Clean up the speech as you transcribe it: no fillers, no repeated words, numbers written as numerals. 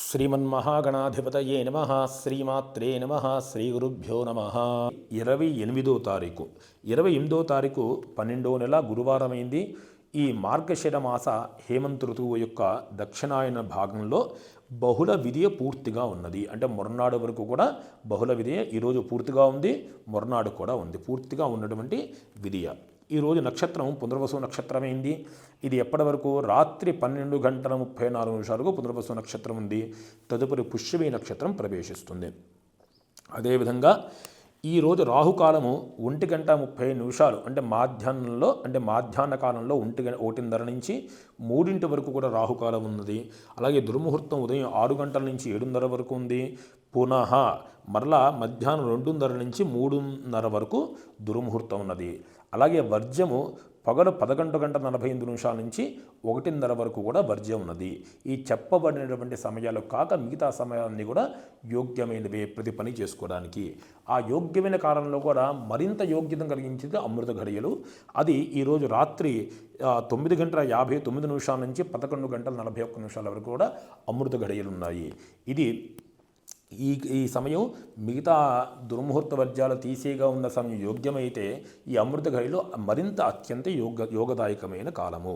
శ్రీమన్మహాగణాధిపతయే నమ. శ్రీమాత్రే నమ. శ్రీ గురుభ్యో నమ. 28వ తారీఖు 28వ తారీఖు 12వ నెల గురువారమైంది. ఈ మార్గశిర మాస హేమంత ఋతువు యొక్క దక్షిణాయన భాగంలో బహుళ విధియ పూర్తిగా ఉన్నది. అంటే మొరనాడు వరకు కూడా బహుళ విధియ ఈరోజు పూర్తిగా ఉంది, మొరనాడు కూడా ఉంది. పూర్తిగా ఉన్నటువంటి విధియ. ఈరోజు నక్షత్రం పునర్వసు నక్షత్రమైంది. ఇది ఎప్పటి వరకు? రాత్రి 12:34 పునర్వసు నక్షత్రం ఉంది. తదుపరి పుష్యమి నక్షత్రం ప్రవేశిస్తుంది. అదేవిధంగా ఈరోజు రాహుకాలము 1:30 అంటే మాధ్యాహ్నంలో, అంటే మాధ్యాహ్న కాలంలో 1:30 నుంచి 3 వరకు కూడా రాహుకాలం ఉన్నది. అలాగే దుర్ముహూర్తం ఉదయం 6 గంటల నుంచి 7:30 వరకు ఉంది. పునః మరలా మధ్యాహ్నం 2:30 నుంచి 3:30 వరకు దుర్ముహూర్తం ఉన్నది. అలాగే వర్జ్యము పగలు 11:48 నుంచి 1:30 వరకు కూడా వర్జ్యం ఉన్నది. ఈ చెప్పబడినటువంటి సమయాలు కాక మిగతా సమయాలన్నీ కూడా యోగ్యమైనవే ప్రతి పని చేసుకోవడానికి. ఆ యోగ్యమైన కాలంలో కూడా మరింత యోగ్యత కలిగించేది అమృత ఘడియలు. అది ఈరోజు రాత్రి 9:59 నుంచి 11:41 వరకు కూడా అమృత ఘడియలు ఉన్నాయి. ఇది ఈ సమయం మిగతా దుర్ముహూర్త వర్జ్యాలు తీసేగా ఉన్న సమయం యోగ్యమైతే ఈ అమృత ఘడియలు మరింత అత్యంత యోగదాయకమైన కాలము.